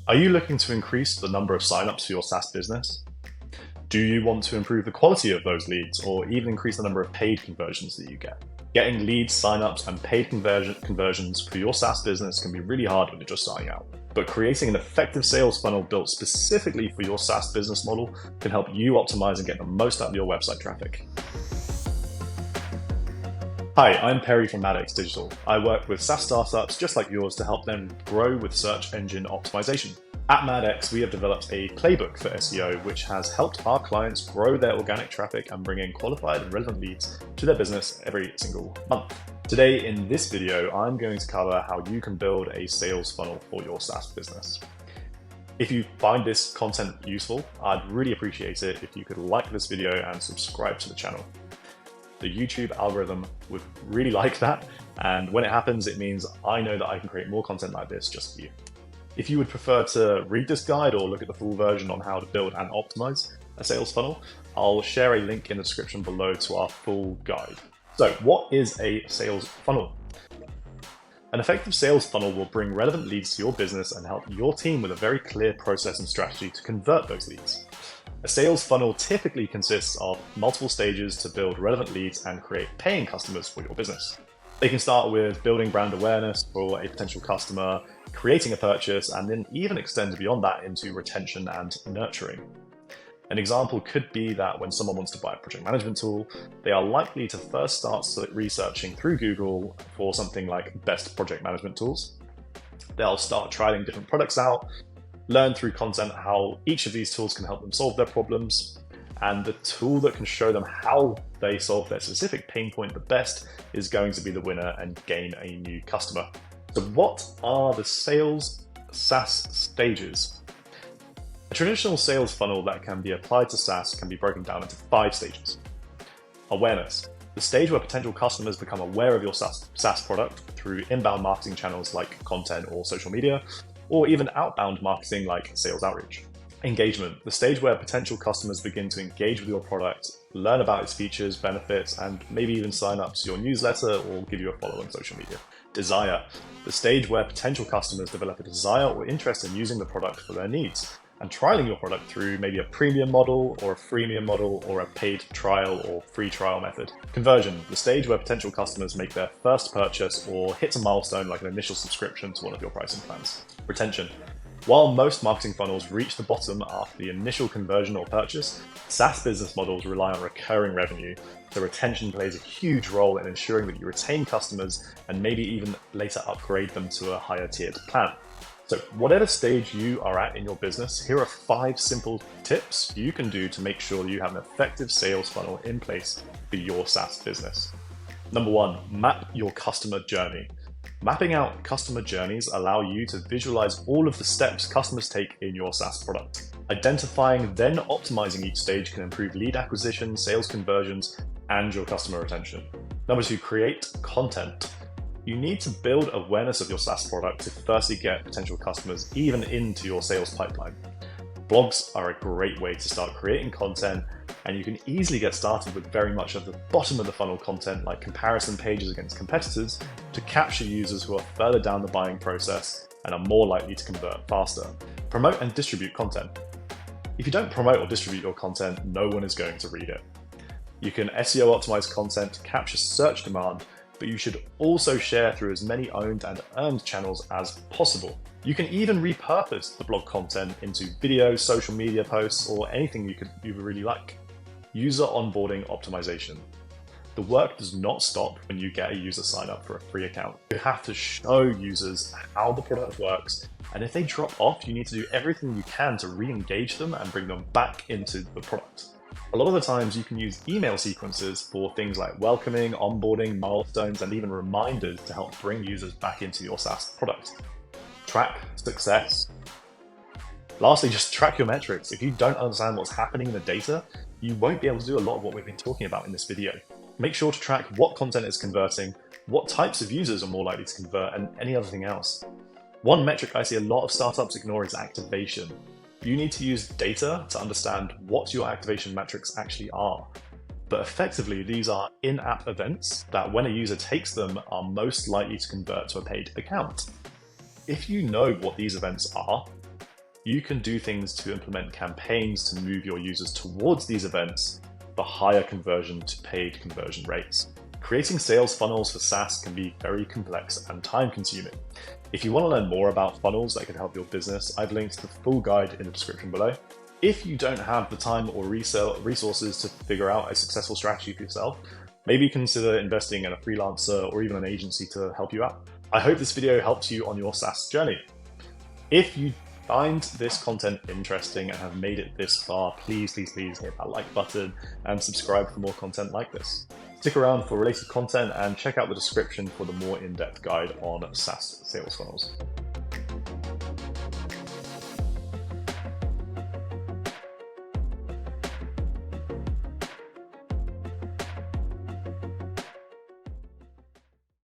Are you looking to increase the number of signups for your SaaS business? Do you want to improve the quality of those leads or even increase the number of paid conversions that you get? Getting leads, signups, and paid conversions for your SaaS business can be really hard when you're just starting out. But creating an effective sales funnel built specifically for your SaaS business model can help you optimize and get the most out of your website traffic. Hi, I'm Perry from MADX Digital. I work with SaaS startups just like yours to help them grow with search engine optimization. At MADX, we have developed a playbook for SEO, which has helped our clients grow their organic traffic and bring in qualified and relevant leads to their business every single month. Today, in this video, I'm going to cover how you can build a sales funnel for your SaaS business. If you find this content useful, I'd really appreciate it if you could like this video and subscribe to the channel. The YouTube algorithm would really like that, and when it happens, it means I know that I can create more content like this just for you. If you would prefer to read this guide or look at the full version on how to build and optimize a sales funnel, I'll share a link in the description below to our full guide. So what is a sales funnel? An effective sales funnel will bring relevant leads to your business and help your team with a very clear process and strategy to convert those leads. A sales funnel typically consists of multiple stages to build relevant leads and create paying customers for your business. They can start with building brand awareness for a potential customer, creating a purchase, and then even extend beyond that into retention and nurturing. An example could be that when someone wants to buy a project management tool, they are likely to first start researching through Google for something like best project management tools. They'll start trialing different products out, learn through content how each of these tools can help them solve their problems, and the tool that can show them how they solve their specific pain point the best is going to be the winner and gain a new customer. So what are the sales SaaS stages? A traditional sales funnel that can be applied to SaaS can be broken down into 5 stages. Awareness, the stage where potential customers become aware of your SaaS product through inbound marketing channels like content or social media, or even outbound marketing like sales outreach. Engagement, the stage where potential customers begin to engage with your product, learn about its features, benefits, and maybe even sign up to your newsletter or give you a follow on social media. Desire, the stage where potential customers develop a desire or interest in using the product for their needs and trialing your product through maybe a premium model or a freemium model or a paid trial or free trial method. Conversion, the stage where potential customers make their first purchase or hit a milestone like an initial subscription to one of your pricing plans. Retention, while most marketing funnels reach the bottom after the initial conversion or purchase, SaaS business models rely on recurring revenue, so retention plays a huge role in ensuring that you retain customers and maybe even later upgrade them to a higher tiered plan. So whatever stage you are at in your business, here are 5 simple tips you can do to make sure that you have an effective sales funnel in place for your SaaS business. Number 1, map your customer journey. Mapping out customer journeys allow you to visualize all of the steps customers take in your SaaS product. Identifying, then optimizing each stage can improve lead acquisition, sales conversions, and your customer retention. Number 2, create content. You need to build awareness of your SaaS product to firstly get potential customers even into your sales pipeline. Blogs are a great way to start creating content, and you can easily get started with very much at the bottom of the funnel content like comparison pages against competitors to capture users who are further down the buying process and are more likely to convert faster. Promote and distribute content. If you don't promote or distribute your content, no one is going to read it. You can SEO optimize content to capture search demand, but you should also share through as many owned and earned channels as possible. You can even repurpose the blog content into videos, social media posts, or anything you really like. User onboarding optimization. The work does not stop when you get a user sign up for a free account. You have to show users how the product works, and if they drop off, you need to do everything you can to re-engage them and bring them back into the product. A lot of the times you can use email sequences for things like welcoming, onboarding, milestones, and even reminders to help bring users back into your SaaS product. Track success. Lastly, just track your metrics. If you don't understand what's happening in the data, you won't be able to do a lot of what we've been talking about in this video. Make sure to track what content is converting, what types of users are more likely to convert, and any other thing else. One metric I see a lot of startups ignore is activation. You need to use data to understand what your activation metrics actually are. But effectively, these are in-app events that when a user takes them are most likely to convert to a paid account. If you know what these events are, You can do things to implement campaigns to move your users towards these events for higher conversion to paid conversion rates. Creating sales funnels for SaaS can be very complex and time-consuming. If you want to learn more about funnels that can help your business, I've linked the full guide in the description below. If you don't have the time or resources to figure out a successful strategy for yourself, maybe consider investing in a freelancer or even an agency to help you out. I hope this video helps you on your SaaS journey. If you find this content interesting and have made it this far, please hit that like button and subscribe for more content like this. Stick around for related content and check out the description for the more in-depth guide on SaaS sales funnels.